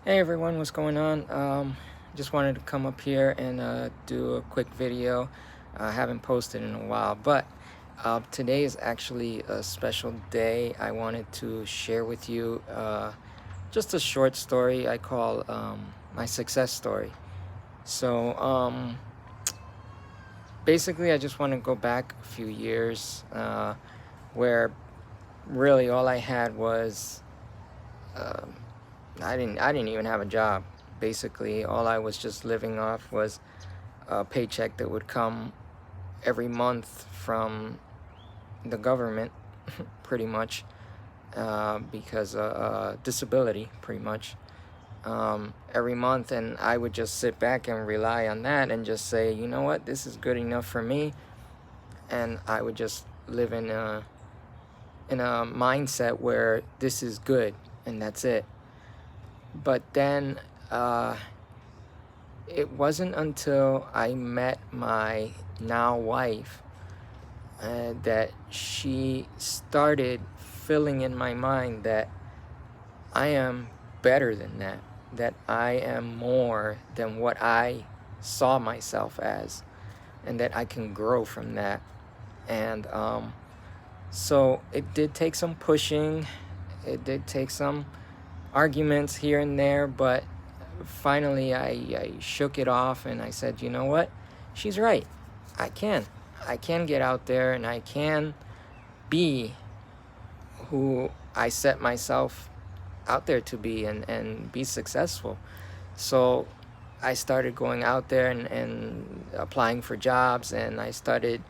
Hey everyone, what's going on? Just wanted to come up here and do a quick video. I haven't posted in a while, but today is actually a special day. I wanted to share with you just a short story I call my success story. So basically, I just want to go back a few years where really all I had was um I didn't even have a job. Basically, all I was just living off was a paycheck that would come every month from the government, pretty much, because disability, pretty much, every month, and I would just sit back and rely on that and just say, you know what, this is good enough for me, and I would just live in a mindset where this is good and that's it. But then it wasn't until I met my now wife that she started filling in my mind that I am better than that, that I am more than what I saw myself as, and that I can grow from that. And so it did take some pushing, it did take some arguments here and there, but finally I shook it off and I said, you know what? She's right. I can. I can get out there and I can be who I set myself out there to be and be successful. So I started going out there and applying for jobs, and I started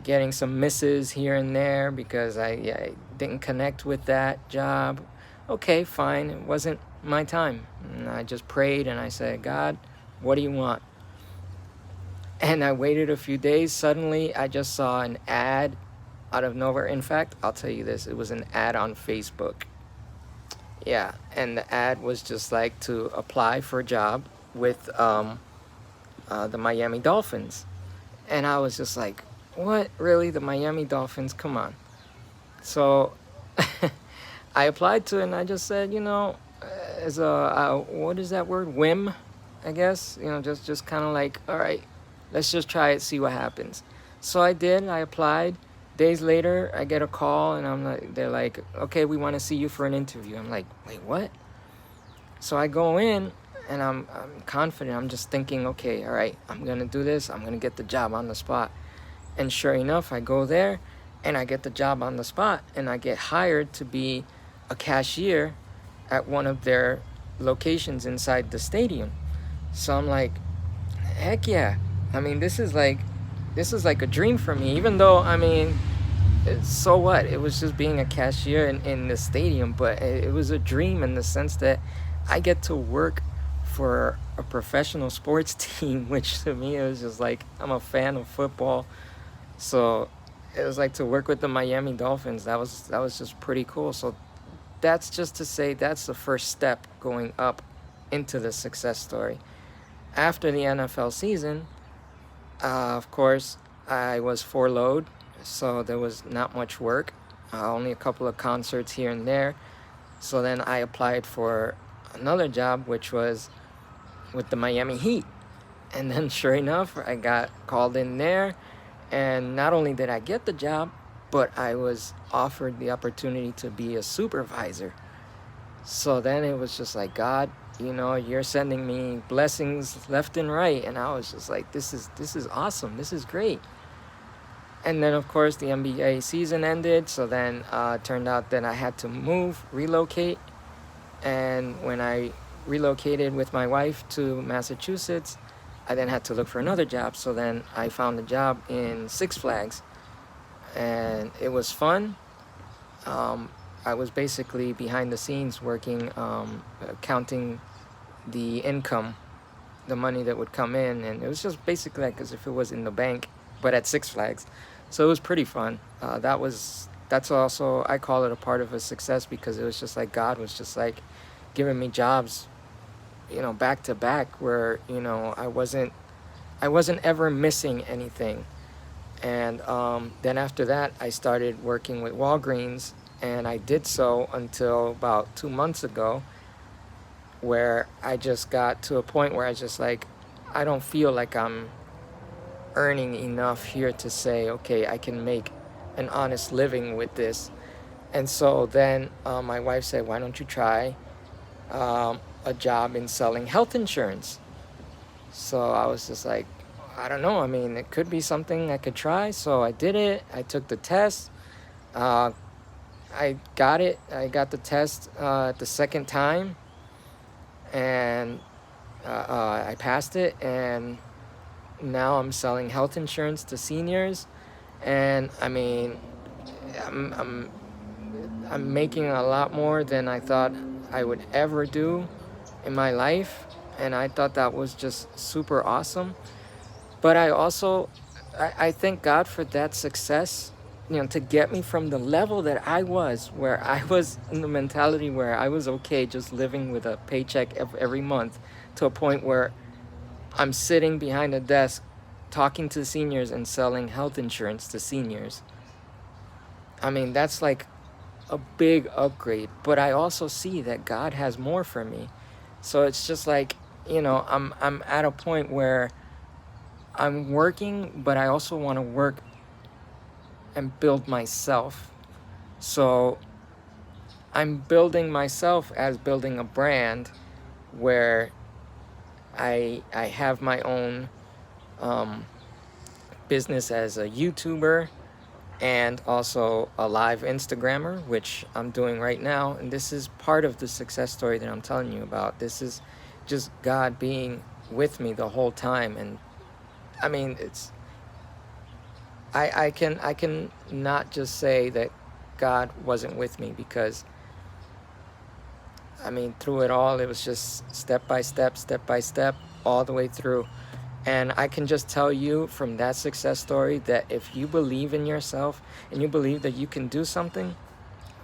getting some misses here and there because I didn't connect with that job. Okay, fine. It wasn't my time. And I just prayed and I said, God, what do you want? And I waited a few days. Suddenly, I just saw an ad out of nowhere. In fact, I'll tell you this, it was an ad on Facebook. Yeah, and the ad was just like to apply for a job with the Miami Dolphins. And I was just like, what? Really? The Miami Dolphins? Come on. So I applied to it and I just said, as a, what is that word? Whim, I guess. Just kind of like, all right, let's just try it, see what happens. So I did. I applied. Days later, I get a call and they're like, okay, we want to see you for an interview. I'm like, wait, what? So I go in and I'm confident. I'm just thinking, okay, all right, I'm going to do this. I'm going to get the job on the spot. And sure enough, I go there and I get the job on the spot and I get hired to be a cashier at one of their locations inside the stadium. So I'm like, heck yeah. I mean, this is like a dream for me, even though, I mean, so what? It was just being a cashier in the stadium, but it was a dream in the sense that I get to work for a professional sports team, which to me is just like, I'm a fan of football. So it was like to work with the Miami Dolphins. That was just pretty cool. So that's just to say that's the first step going up into the success story. After the NFL season, of course, I was furloughed, so there was not much work, only a couple of concerts here and there. So then I applied for another job, which was with the Miami Heat. And then, sure enough, I got called in there. And not only did I get the job, but I was offered the opportunity to be a supervisor. So then it was just like, God, you're sending me blessings left and right. And I was just like, this is awesome. This is great. And then, of course, the NBA season ended. So then it turned out that I had to relocate. And when I relocated with my wife to Massachusetts, I then had to look for another job. So then I found a job in Six Flags, and it was fun. I was basically behind the scenes working, counting the income, the money that would come in, and it was just basically like as if it was in the bank, but at Six Flags. So it was pretty fun. That's also, I call it a part of a success, because it was just like God was just like giving me jobs, back to back, where I wasn't ever missing anything. And then after that, I started working with Walgreens, and I did so until about 2 months ago. where I just got to a point where I just like, I don't feel like I'm earning enough here to say, okay, I can make an honest living with this. And so then my wife said, why don't you try a job in selling health insurance? So I was just like, I don't know. I mean, it could be something I could try. So I did it. I took the test. Uh, I got it. I got the test the second time, and I passed it. And now I'm selling health insurance to seniors. And I mean, I'm, I'm, I'm making a lot more than I thought I would ever do in my life. And I thought that was just super awesome. But I also, I thank God for that success, to get me from the level that I was, where I was in the mentality where I was okay just living with a paycheck every month, to a point where I'm sitting behind a desk talking to seniors and selling health insurance to seniors. I mean, that's like a big upgrade. But I also see that God has more for me. So it's just like, I'm at a point where I'm working, but I also want to work and build myself. So I'm building myself as building a brand where I have my own business as a YouTuber and also a live Instagrammer, which I'm doing right now. And this is part of the success story that I'm telling you about. This is just God being with me the whole time. And I mean, I can not just say that God wasn't with me, because I mean, through it all, it was just step by step, all the way through. And I can just tell you from that success story that if you believe in yourself and you believe that you can do something,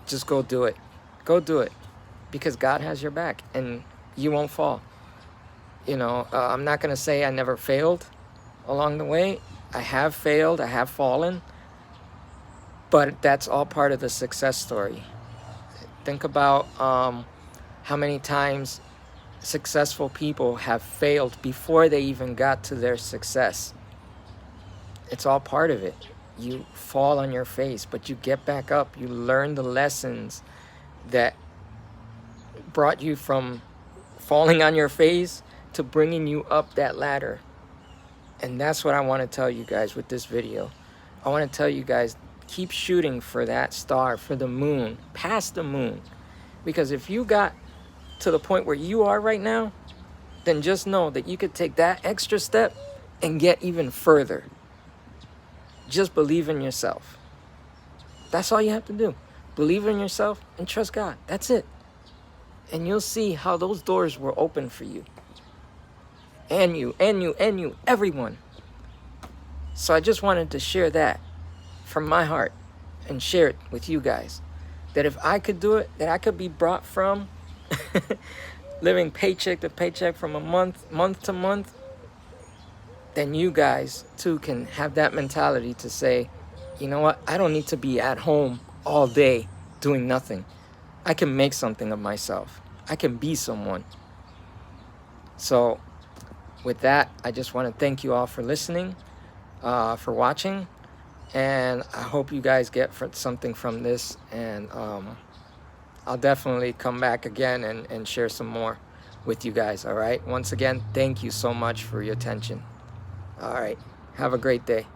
just go do it. Go do it, because God has your back and you won't fall. I'm not going to say I never failed along the way. I have failed, I have fallen, but that's all part of the success story. Think about how many times successful people have failed before they even got to their success. It's all part of it. You fall on your face, but you get back up. You learn the lessons that brought you from falling on your face to bringing you up that ladder. And that's what I want to tell you guys with this video. I want to tell you guys, keep shooting for that star, for the moon, past the moon. Because if you got to the point where you are right now, then just know that you could take that extra step and get even further. Just believe in yourself. That's all you have to do. Believe in yourself and trust God. That's it. And you'll see how those doors will open for you. And you, everyone. So I just wanted to share that from my heart and share it with you guys. That if I could do it, that I could be brought from living paycheck to paycheck from a month to month, then you guys too can have that mentality to say, you know what, I don't need to be at home all day doing nothing. I can make something of myself. I can be someone. So with that, I just want to thank you all for listening, for watching, and I hope you guys get something from this. And I'll definitely come back again and share some more with you guys. All right. Once again, thank you so much for your attention. All right. Have a great day.